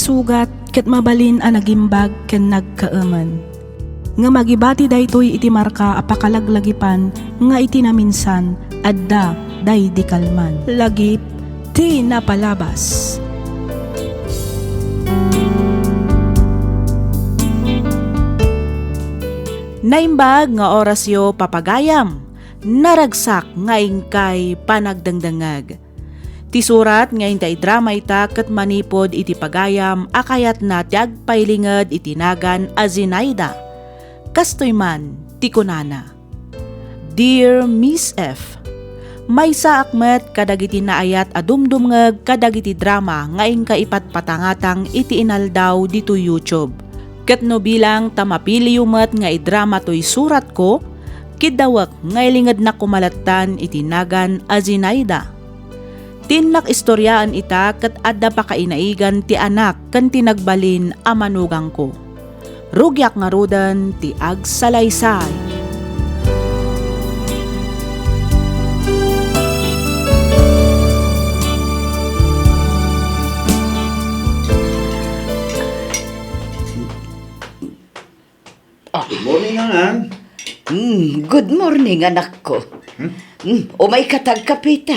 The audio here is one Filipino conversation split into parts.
sugat ket mabalin a nagimbag ken nagkaemen. Nga magibati daytoy iti marka apakalaglagipan nga iti naminsan adda day di kalman. Lagip ti napalabas. Naimbag nga orasyo papagayam, naragsak nga ingkay panagdangdangag. Ti surat nga intay drama ita ket manipod iti pagayam akayat na ti agpailinged iti nagan a Zinaida. Kastoy man ti kunana. Dear Miss F, maysa akmet kadagiti naayat a dumdumngeg kadagiti drama nga ingkay ipatpatangatang iti inaldaw dito YouTube. Ket no bilang tamapili yumet nga idrama toy surat ko, kidawak nga ilinged na kumalatan iti nagan a Zinaida. Tinnak istoryaan ita ket adda pa kainaigan ti anak ken tinagbalin a manugang ko. Rugyak nga rudan ti agsalaysay. Good morning, Angan. Good morning, anak ko. O may katagkapita.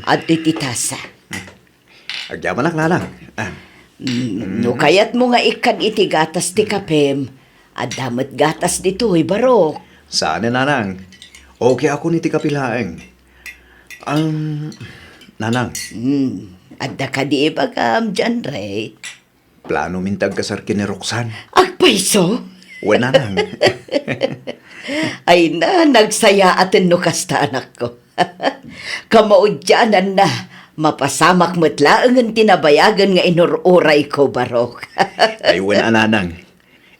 At tititasa. Agyaman nak lalang. No kayat mo nga ikan iti gatas ti kapem. At damat gatas dito'y barok. Saan na, Nanang? Okay ako ni ti kapilaeng. Nanang, Adda ka di ibagam dyan, Ray. plano mintag kasar kini Roxanne. Agpaiso? Wen, Nanang. Ay na, nagsaya atin no kasta anak ko. Kamaudyanan na, mapasamak matlaang ang tinabayagan nga inururay ko, barok. Ay, wen, Nanang.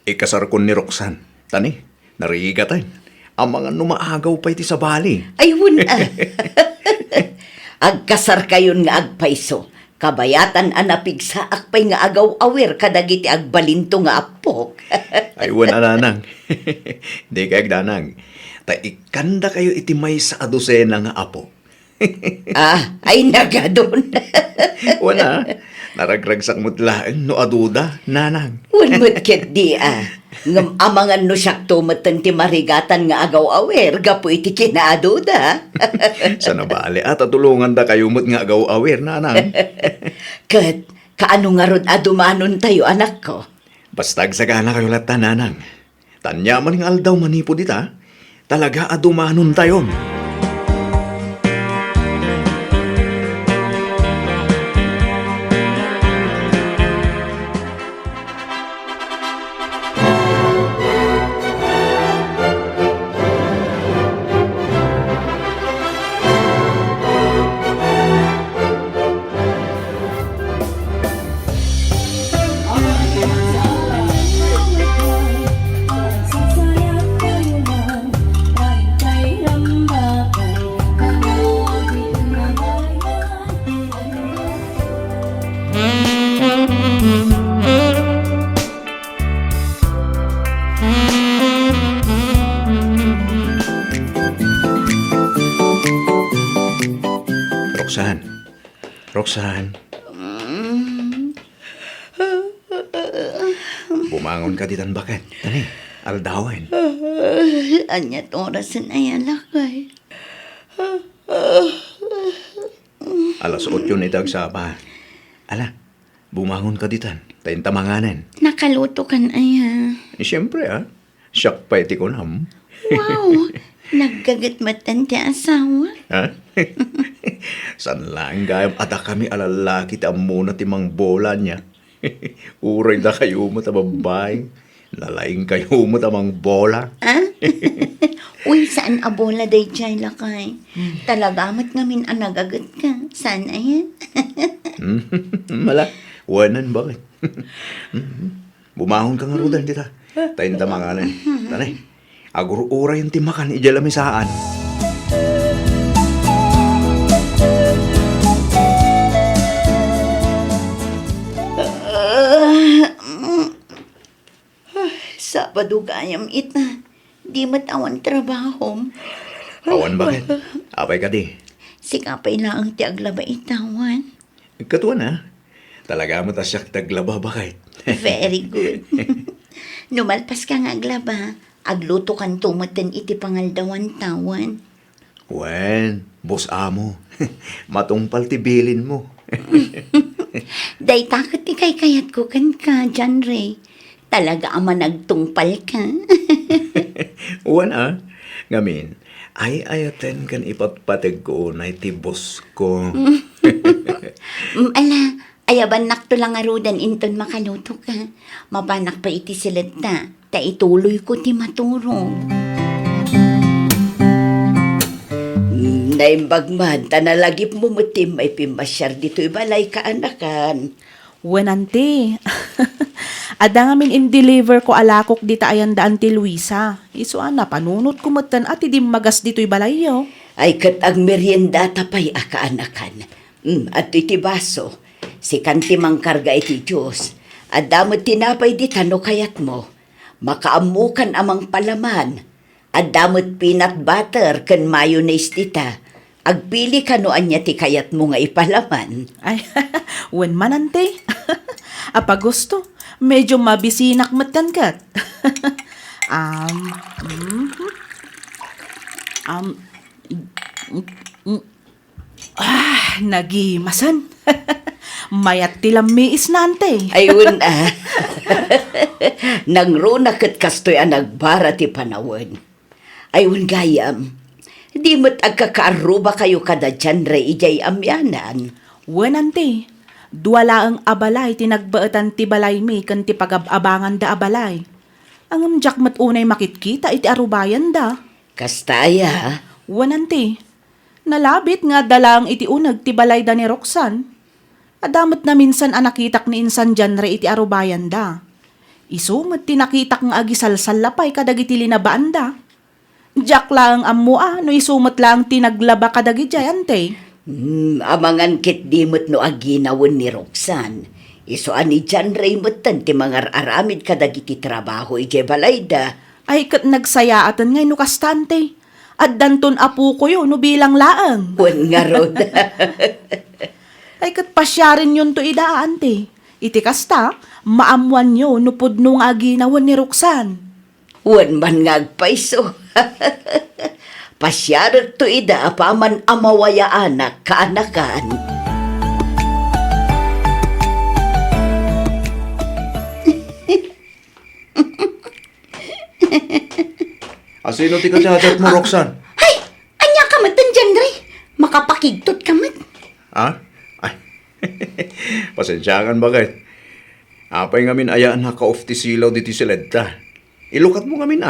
Ikasar ko ni Roxanne. Tani, narigatan. Ang mga numaagaw pa iti sa bali. Ay, wuna. Agkasar kayon nga agpaiso. Kabayatan anapig sa akpay nga agaw awer kadagiti agbalinto nga apok. Ay, wen, Nanang. Di kayag, Nanang. Ta ikanda kayo iti may sa adusena nga apo. Ay nagadon. Wala. Naragragsak mutlaan no aduda, Nanang. Unmut ket di Ngam amangan no siyak tumatan ti marigatan nga agaw awer, gapu iti kinaaduda. Sa nabali at tulungan da kayo mo't nga agaw awer, Nanang. Kat, kaano nga ron adumanon tayo, anak ko? Bastag sagana kayo lata, Nanang. Tanya man nga aldaw manipo dita, talaga adumanon tayon. Roxanne. Bumangon ka ditan bakit? Tani, aldawan. Anyat oras na yan, lakay. Alas 8 ni Dagsaba. Ala, bumangon ka ditan. Tayin tamanganan. Nakaluto kan aya. Siyempre, siyak pa iti ko nam. Wow, naggagat matan ti asawa. Ha? San lang gayam ada kami alalaki ti amuna ti mang bola niya. Uray da kayo mo ta babay. Lalaing kayo mo ta mang bola. Uy, saan abola day chay lakay? Talagamat ngamin ang nagagat ka. Saan aya? Mala, wanan bakit? Bumahon ka nga rudan dita. Tayin tamanganan. Tanay, agur-uray yung timakan ijalamisaan. Sabado gayam ita. Di matawan trabaho. Awan bakit? Apay ka di. Sikapay lang ti aglaba itawan. Katuan Talaga mo tasyak taglaba bakit? Very good. Numalpas ka nga aglaba, agluto kan tumaten iti pangaldawan tawan. Wen, boss amo. Matungpal tibilin mo. Day takot ti kay kayat ko kan ka, John Ray. Talaga ama nagtungpal ka. Uwan ngamin, ay ayaten kan ipatpateg ko na iti boss ko. Ala, ayaban nakto lang arudan inton makaluto ka. Mabanak pa iti silita, ta ituloy ko ti maturong. Naimbag man, tanalagip mo mutim ay pimasyar dito ibalay ka anakan. Wenante. Ada ngamin in-deliver ko alakok dita ayan daan ti Luisa. Iso panunot kumutan at di magas dito'y balayo. Ay kat ang merienda tapay akaanakan. At iti baso, si kanti mangkarga iti Diyos. At damot tinapay di tano kayat mo. Makaamukan amang palaman. At damot peanut butter kan mayonnaise dita. Agpili ka noan niya ti kayat mo nga ipalaman. Ay, wen manante. Apa gusto, medyo mabisinak matan kat. Nagimasan. Mayat tilamiis nante. Ayun Nangruna kat kastoy ang nagbara ti panawon. Ayun gayam. Di mo't agkakaaruba kayo kada dyan re ijay amyanan. Wenante, duwala ang abalay tinagbaetan ti balay mi kan ti pagabangan da abalay. Ang jakmat unay makitkita iti arubayan da. Kastaya, Wenante, nalabit nga dalang iti unag ti balay da ni Roxanne. Adamot na minsan anakitak ni insan dyan re iti arubayan da. Isumat tinakitak nga agisalsal lapay kadagiti linabaan da. Jack lang ammo no isumat lang tinaglaba kadagi jayante. amangan kit dimot no aginawon ni Roxanne. Iso ani dyan ray mutan ti mga aramid kadagiti trabaho ijay balayda. Ay kat nagsayaatan ngay no kastante. At danton apu ko yun no bilang laang. Wen nga rod. Ay kat pasyarin yun to idaante. Iti kasta, maamuan nyo no pudno nga aginawan ni Roxanne. Wen man nga agpaiso. Pasyarat to ida apaman amawaya anak kaanakan. Asino ti kachat mo, Roxanne? Ay, anya ka matan dyan, Ray. Makapakigtot ka mat. Ha? Ay, pasensyakan bagay. Apay ngamin ayaan na ka-off ti silaw diti silenta. Ilukat mo ngamin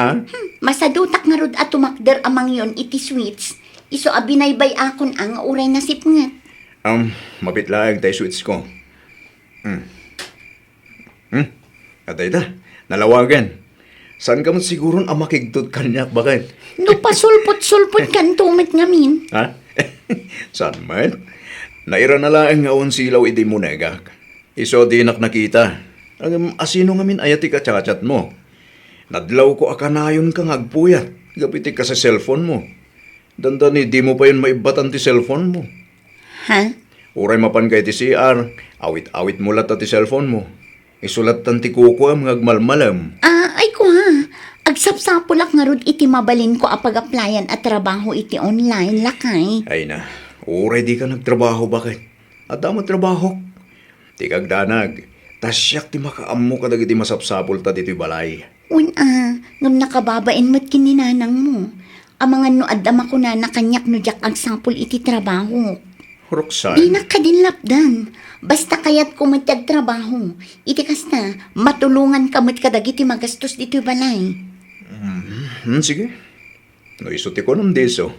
Masadutak nga rod at tumakder amang yon iti sweets. Iso abinaybay akon ang uray na sipngat. Mapitlaag tayo sweets ko. Atay da, nalawagan. Saan ka man siguro ang makigtod kanyak bakit? No pasulpot-sulpot kan tumit ngamin. Ha? Saan man? Naira na lang nga on silaw iti mo negak. Iso di nakita. Asino ngamin ayati ka chat mo. Nadlaw ko akanayon kang agpuyat. Gapiti ka sa cellphone mo. Dandani di mo pa yun maibatan ti cellphone mo. Ha? Uray mapan kay ti CR. Awit-awit mo lata ti cellphone mo. Isulat tan ti kuko ang agmalmalam. Ay ko ha. Agsapsapulak nga rod iti mabalin ko apag-applyan at trabaho iti online lakay. Ay na, uray di ka nagtrabaho bakit? At damo trabaho. Di kagdanag. Tasyak ti makaammo kadag iti masapsapul ta dito'y balay. Ngam nakababain mo't kininanang mo. Amangan no adama ko na nakanyak no jak agsapul iti trabaho. Di Roxanne, na ka din lapdan. Basta kayat kumatag trabaho. Iti kasta, matulungan kamot kadag iti magastos dito'y balay. sige. No isuti ko nung deso.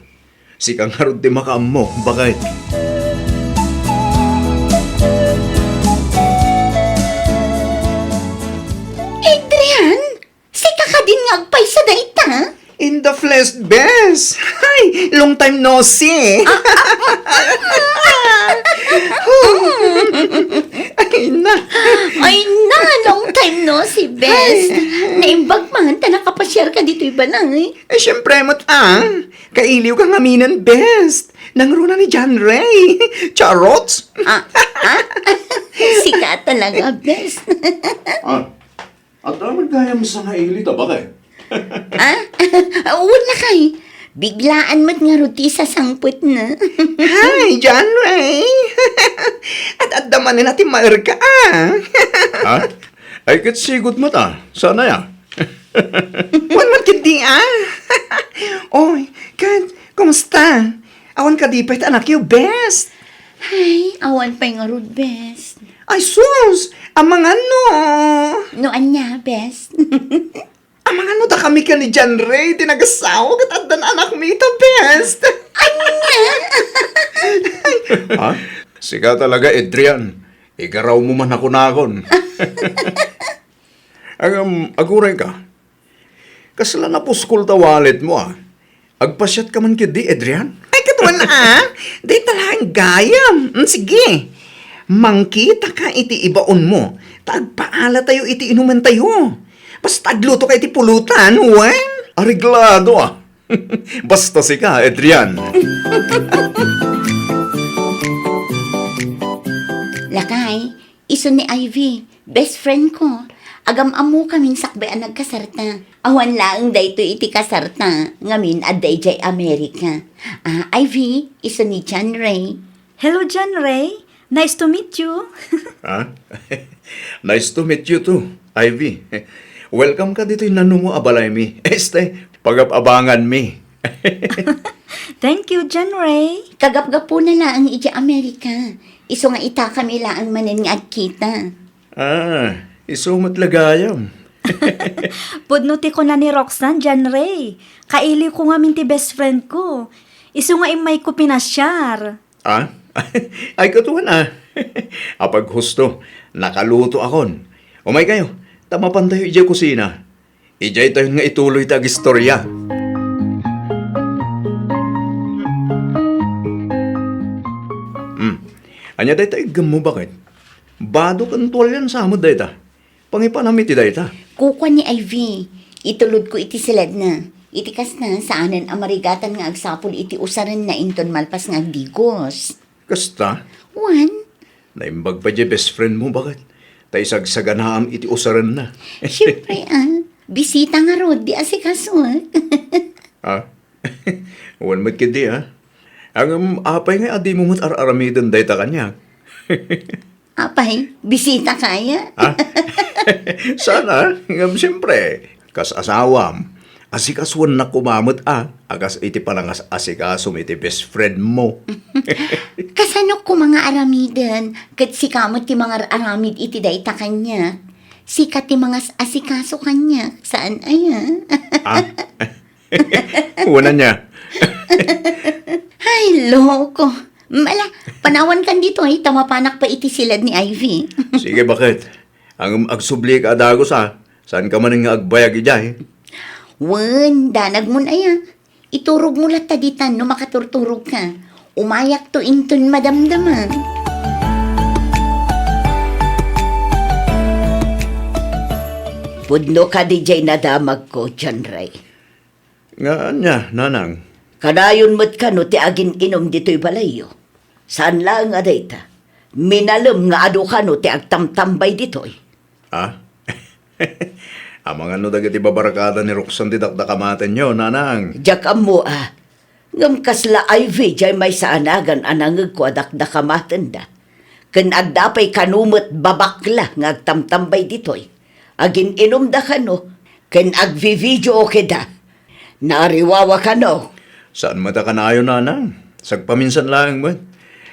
Si kang harod ti makaammo, bakit? Adrian! Sika ka din nga agpay sa daita? In the flesh, Bes! Hi! Long time no see! Ay na! Ay na, long time no si Bes. Naimbag man, ta nakapasyar ka dito'y balay. Eh, syempre mo't kailiw kang aminan, Bes! nangruna ni John Ray. Charots? Sika talaga, bes. At magayam sa ngailit, bakit? Wala kay. Biglaan mo't nga ruti sa sangput na. Hi, John Ray. At damanin natin maerka, Ha? Ay, sigot mo ta. Sana ya? Wan man kindi, Oy, Kat, kumusta? Awan ka di pa't anak yung best. Ay, awan pa nga rud, bes. Ay, sus! Ang mga no! Noan niya, bes. Ang mga no da kami ka ni John Ray, tinagasawa kat at anak mo ito, best. Ha? Sika talaga, Adrian. Igaraw mo man ako nakon. Aguray ka. Kasala na po school ta wallet mo, Agpasyat ka man kidi, Adrian? Ay, katuan di talagang gayam. Sige. Mangkita ka iti ibaon mo. Tagpaala tayo iti inuman tayo. Basta agluto ka iti pulutan, wen? Ariglado, Basta sika, Adrian. Lakay, iso ni Ivy, best friend ko. Agam amo kaming sakbean nagkasarta. Awan laang dayto iti kasarta. Ngamin aday jay Amerika. Ivy, iso ni John Ray. Hello, John Ray. Nice to meet you. Ha? Nice to meet you too, Ivy. Welcome ka dito nanu mo abalay mi. Pag-abangan mi. Thank you, John Ray. Kagap-gapo na laang iti Amerika. Iso nga ita kami laang manen nga agkita. Isumat lagayam. Pudnuti ko na ni Roxanne, John Ray. Kaili ko nga minti best friend ko. Isu nga imay ko pinasyar. Ay, katuan Apag husto, nakaluto akon. Umay kayo, tamapan tayo ijay kusina. Ijay tayo nga ituloy tag istorya. Anya day tayo gamo bakit? Bado kan tuwalyan sa amod day ta. Pangipanamit ti day ta. Kukwa ni Ivy, itulod ko iti silad na. Itikas na saanan amarigatan nga agsapol iti usaran na inton malpas nga agdigos. Kasta, Wan, naimbag pa di best friend mo bakit? Tay sagsaganaam iti usaran na. syempre bisita nga rod, di asikasot. Wan mat kidi Ang apay nga adi mo mat ar-aramidan day ta kanya. Apay, bisita kaya? Sana, siyempre, kas asawam, asikaswan na kumamot agas iti palangas asikasum iti best friend mo. Kasano ko mga aramidan, kat sikamot ti mga aramid iti dayta kanya. Sikat ti mga asikaso kanya. Saan aya? Una niya. Ay, loko. Mala, panawan kan dito tamapanak pa iti silad ni Ivy. Sige, bakit? Ang agsubli ka adagos saan ka man nga agbayag ijay? Wen, danag mo na ya. Iturog mo lat taditan no makaturturog ka. Umayak to inton madamdaman. Pudno ka DJ nadamag ko, John Ray. Nga niya, nanang. Kanayon mo't ka no ti agin inom dito'y balayo. Saan lang nga dayta? Minalem nga ado ka no ti agtamtambay dito'y. Ang mga dagiti babarakada ni Roxanne didakdakamaten nyo, nanang. Jakam mo Ngam kasla Ivy jay may saanagan anangag ko adakdakamaten da. Ken agdapay kanumot babakla nga agtamtambay dito'y. Agin inom da ka no. Ken agvi-video okay da. Nariwawa ka no. Saan mata ka na ayon, nanang? Sagpaminsan lang mo.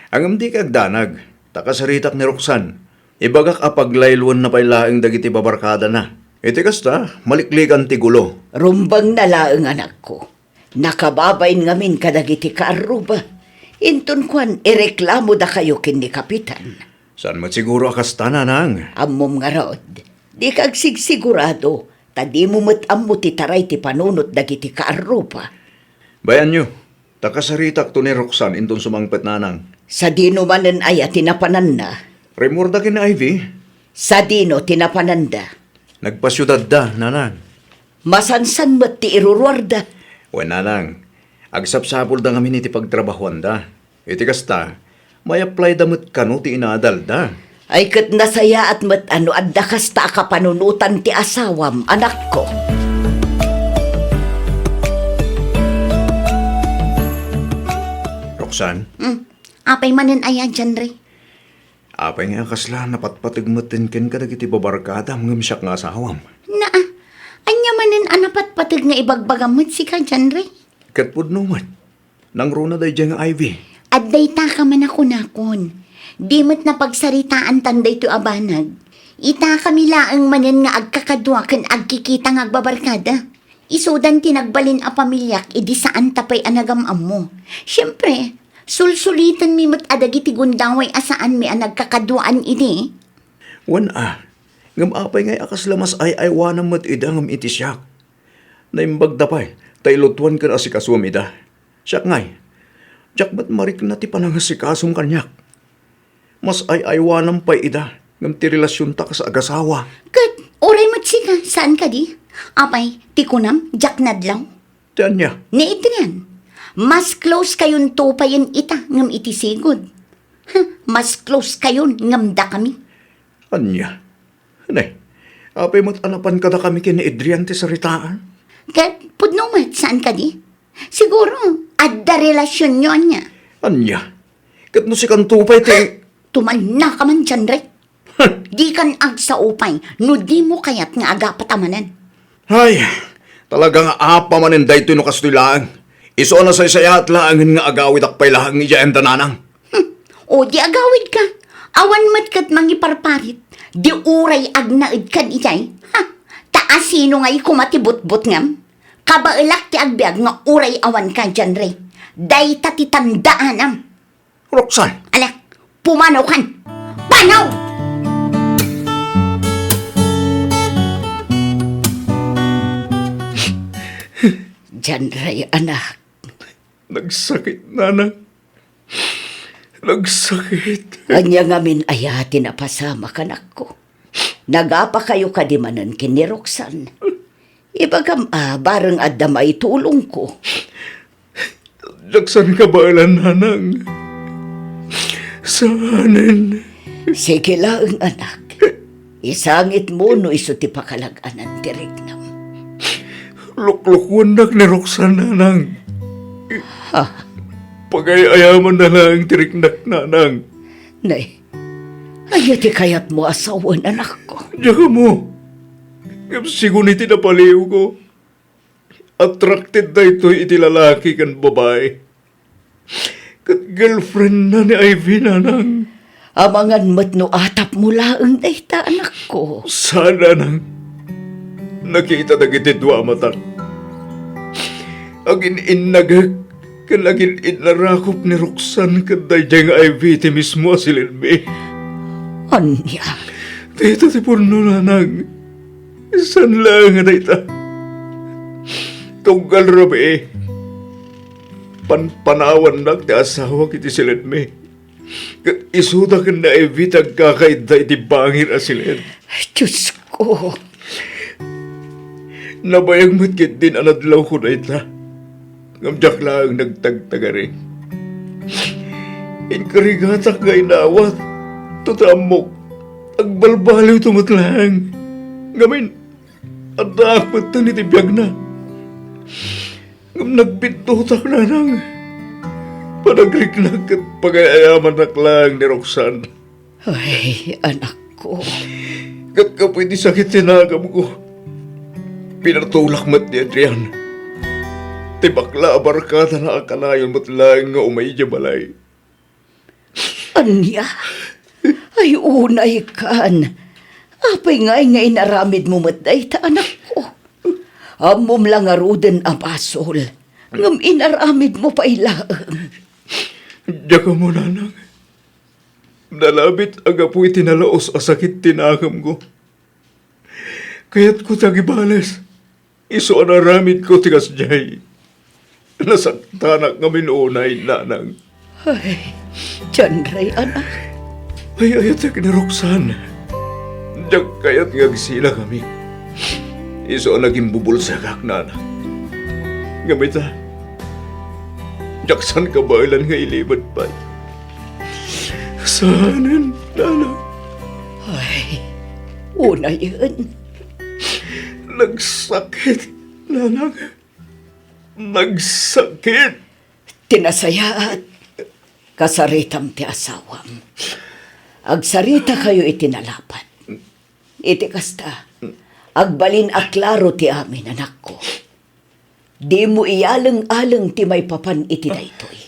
Ang amdi kag danag, takasaritak ni Roxanne. Ibagak apaglaylwan na pailaing dagiti babarkada na. Iti kasta, maliklikan ti gulo. Rumbang nalaang anak ko. Nakababain ngamin kadagiti kaaruba. Inton kwan, ireklamo da kayo kin ni Kapitan. Saan matsiguro akasta, nanang? Ammom nga rod. Di kag sigsigurado. Tadi mo ammo ti taray ti panunot dagiti kaaruba. Bayan nyo, takasaritak to ni Roxanne inton sumangpet, nanang. Sa dino manen ay tinapanan na. Remorda kin Ivy, Sa dino tinapanan da. nagpasyudad da, nanang. Masansan mo't ti irurwarda. O nanang, Agsapsapol da ngamin iti pagtrabahuan da. Iti kasta, may apply damot kano ti inadal da. Ay kat nasaya at ano adda kasta ka panunutan ti asawam, anak ko. Roxanne, Apay manen ayan dyan, Ray. apay nga kasla napatpatigmutin ken ka dagiti babarkada mga misyak nga asawam. Anya manen anapat patag nga ibagbagamot si ka dyan, Ray. Katpud naman, nang runa day dyan nga Ivy. At dayta ka man ako nakon. Di mo't napagsaritaan tanday to abanag. Ita kami laang manen nga agkakadwa kan agkikita nga agbabarkada. Isudan tinagbalin a pamilyak, idi saan tapay anagamam mo. Siyempre, sulsulitan mi mo't adagiti gundaway asaan mi anagkakaduan idi. Wan ngam apay ngay akas lamas ay wanam mat ida ngam iti siyak. Naimbag dapay, taylutuan ka na si kaswam ida. Siyak ngay, jak ba't marik na ti panangasikasong kanyak. Mas ay wanam pa ida, ngam ti relasyon ta ka sa agasawa. Kat, oray mo't sika, saan ka di? Apay, tikunam, jak nadlaw. Tiyan niya, Ni Adrian, mas close kayon tupayan ita ngam iti sigod. Mas close kayon ngam da kami. anya. Nay, apay mat anapan ka da kami kin ni Adrian ti saritaan. Kat, pudno mat, saan ka di? Siguro, adda relasyon nyo anya. Anya, kat no si kantupay ti... Tuman na ka man dyan, Rek. Di kan ag sa upay, no di mo kayat nga aga patamanan. Ay, talagang apa manin dayto no kastilaan. Iso na say sayat laangin nga agawid akpay lahang ni Jan Dananang. O di agawid ka. Awan mat kat mangiparparit. Di uray ag naid kan itay. Taas sino nga'y kumatibot-bot ngam. Kabailak ti agbiag nga uray awan ka dyan, Rek. Day tati tandaanam. Roxanne, Alak, pumanaw kan. Panaw! Diyan, Ray, anak. nagsakit nanang. Nagsakit. Anya ngamin ayati na pasama kanak ko. Nagapa kayo kadimanan kini Roxanne. Ibagam bareng adda may tulong ko. Jaksan ka ba ilan nanang? Saanin? Sige lang, anak. Isangit mo no iso ti pakalaganan ti Regnam. Luklukwanak ni Roxanne nanang. Ha? Pagayayaman na lang tiriknak nanang. Nay, ayati kayat mo asawan, anak ko. Diyan mo. Siguniti na paliw ko. Attracted na ito iti lalaki kan babae. Kat girlfriend na ni Ivy nanang. Amangan mat no atap mo laang dayta, anak ko. Sana nang nakita na kitidwa matak. Agin innagag kan agin inarakop ni Roxanne kaday diyang Ivy ti mismo asilin mi. Anya, Dito ti porno nanang. San lang nga dayta. Tunggal rabi panpanawan lang ti asawa kiti silid mi. Kat isuda kan na Ivy tagkakaida iti bangir asilin. Diyos ko. Nabayang matkit din anadlaw ko na ita. Ngamjak lang nagtagtagari. Inkarigata nga inawat. Tutamok. Agbalbaliw tumatlang. Ngamin, adakot na nitibiyag na. Ngam nagbintutak na nang. Panagriklag at pagayayaman naklang ni Roxanne. Ay, anak ko. Kat ka pwede sakit sinagam ko. Pinatulak mat ni Adrian. Tibakla barkada na akalayon mat lang nga umay balay. Anya, ay unay kan. Apay nga inaramid mo matday ta, anak ko. Amom lang aruden abasol. Ngam inaramid mo pa ilaang. Diya ka mo, nanang. Nalabit aga po'y tinalaos a sakit tinakam ko. Kaya't ko tagibales. Iso anaramid ko tigas jay. Nasaktanak nga minunay, nanang. Ay, dyan ray, anak. Ay, ayat ni Roxanne. Diyak kaya't ngagsila kami. Iso naging bubulsagak, nanang. Ngamita, Jaksan kabaylan nga ilibad pa. Saanan, Nana? Ay, una yun. Nagsakit, Nana. Nagsakit. Tinasayaat. Kasaritam ti asawam. Agsarita kayo itinalapat. Iti kasta. Agbalin aklaro ti amin, anak ko. Di mo iyalang-alang ti may papan iti daytoy.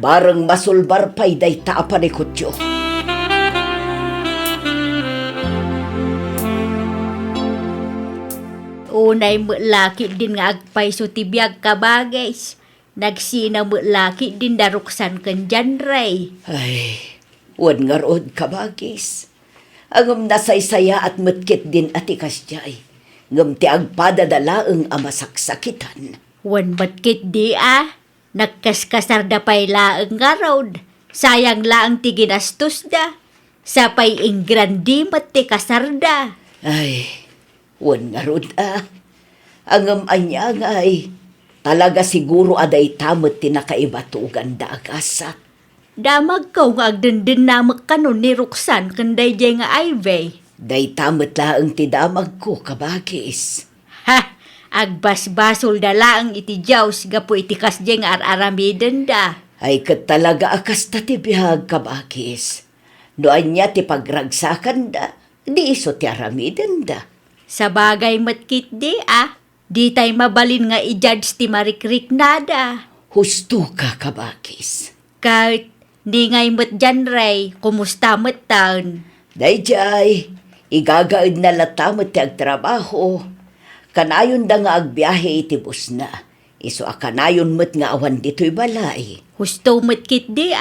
Barang masulbar pa'y day taapan ni kutyo. Unay mo laki din nga agpay so tibiyag ka bagay. Nagsina mo laki din daruksan kan dyan, Ray. Ay, wan nga rood kabagis. Angam nasaysaya at mutkit din atikas jay. Ngam ti agpadadalaeng amasaksakitan. Wan batkit di nagkaskasar da pay laeng nga road. Sayang laang ti ginastos da. Sapay ingrandi mat ti kasarda. Ay, wan nga rood Angam anya nga ay, talaga siguro aday tamot ti nakaibatugan da agasa. Damag ko nga agdendin namak kanon ni Roxanne kanday jay nga Ivy. Day tamot laeng ti damag ko kabagis. Ha! Agbasbasol da laang iti Jaws gapo iti kasjay nga araramiden da. Ay kat talaga akas tatibihag kabagis. Noan niya ti pagragsakan da, di iso ti aramiden da. Sa bagay matkit di di tay mabalin nga i-judge ti marikrik nada. Husto ka kabagis. Kahit di ngay mat dyan, Ray, kumusta mat taon? Dayjay, igagaid na latamot ti agtrabaho. Kanayon da nga agbiyahe iti bus na. Iso akanayon mat nga awan dito'y balay. Husto matkit di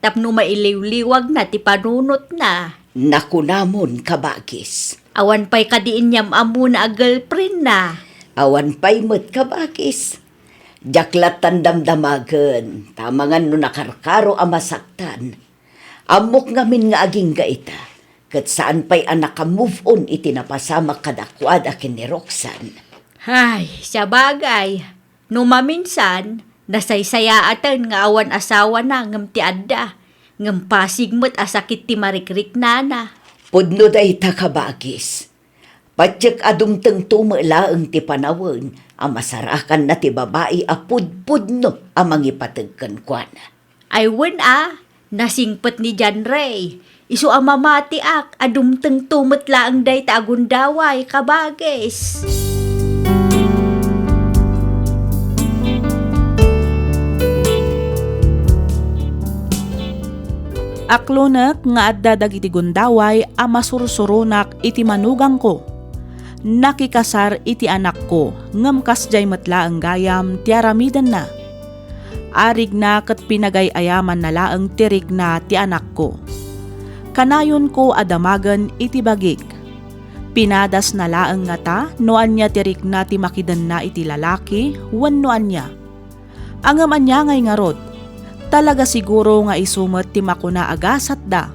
tapno mailiw-liwag na ti panunot na. Naku namon kabagis. Awan pa'y kadiin niyam amo na a girlfriend na. Awan pa'y mat kabagis. Jaklat tandamdamagen, tamangan no nakarkaro amasaktan. Amok ngamin nga aging gaita, kat saan pa'y anak ka move on iti napasama kadakwad akin ni Roxanne. Ay, sa bagay. No maminsan, nasaysayaatan nga awan asawa na ngam ti adda. Ngam pasigmat asakit ti marikrik nana. Pudno day ta kabagis. Patsyak adumteng tumalaeng ti panawon, amasarakan na ti babae apud-pudno amang ipatagkan kwa na. Ay wen nasingpet ni Jan Ray. Isu amamati adumteng tumet laang day ta agundaway kabagis. Aklonek nga adda dagiti gundaway a masursurunak iti manugang ko. Nakikasar iti anak ko, ngem kasjay metla ang gayam ti aramidan na. Arig na ket pinagayayaman na laeng tirig na ti anak ko. Kanayon ko adamagen iti bagik. Pinadas na laeng nga ta, noan niya tirig na ti makidan na iti lalaki, wenno anya. Angem anya ngay ngarod, talaga siguro nga isumet ti makuna agasat da.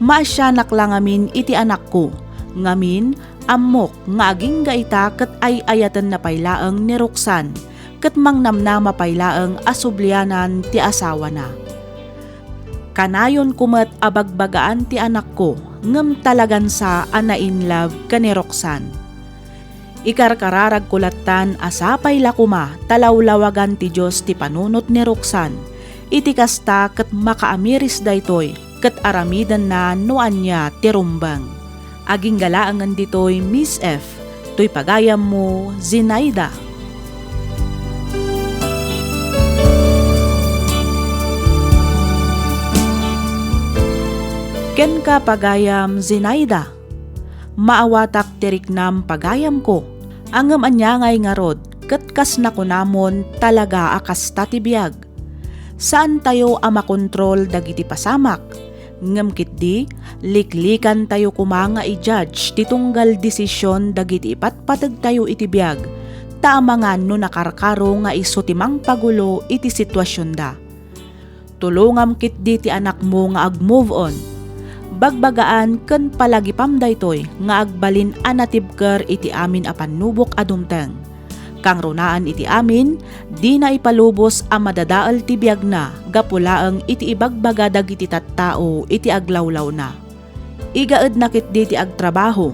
Maasyanak lang amin iti anak ko, ngamin amok nga aging gaita ket ay ayatan na paylaeng ni Roxanne, ket mangnamnama paylaeng asublianan ti asawa na. Kanayon kumet abagbagaan ti anak ko, ngem talagan sa ana in love ka ni Roxanne. Ikarkararag kulatan asapay lakuma talawlawagan ti Diyos ti panunot ni Roxanne. Iti kasta ket makaamiris daytoy ket aramidan na noan niya ti rumbang. Aging galaangan ditoy Miss F. To'y pagayam mo, Zinaida. Ken ka pagayam, Zinaida. Maawatak tiriknam pagayam ko. Angem anyangay ngarod, ket kas nakunamon talaga akas tatibiyag. Saan tayo amakontrol dagiti pasamak? Ngem kitdi, liklikan tayo kumanga i-judge titunggal desisyon dagiti ipatpatag tayo iti biag. Taamangan no nakarkaro nga iso timang pagulo iti sitwasyon da. Tulungam kitdi ti anak mo nga ag-move on. Bagbagaan ken palagipam daytoy nga agbalin anatibker iti amin a panubok adumteng. Kang runaan iti amin, di na ipalubos ang madadaal ti biyag na, gapulaang iti ibagbagadag iti tattao iti aglawlaw na. Igaed nakit di ti agtrabaho.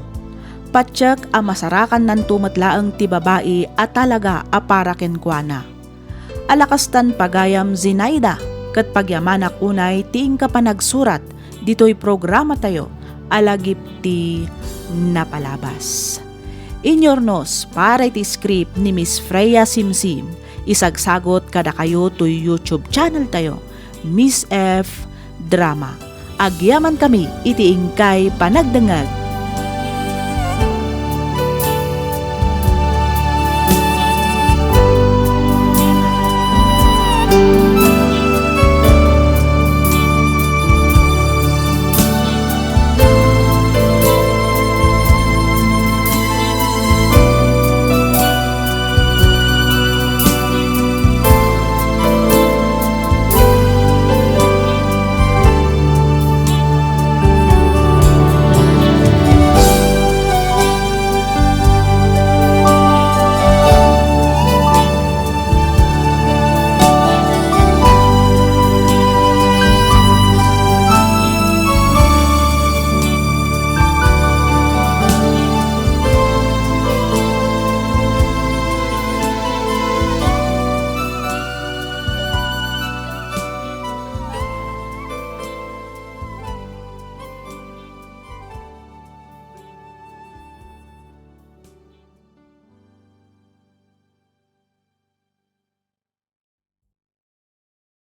Patsyek ang masarakan nan tumatlaang ti babae at talaga aparaken kuana. Alakastan pagayam Zinaida, kat pagyamanak unay tiing ka pa nagsurat, dito'y programa tayo, alagip ti napalabas. Inyornos para iti script ni Miss Freya Simsim, isagsagot kada kayo to YouTube channel tayo, Miss F Drama. Agyaman kami iti ingkay panagdangag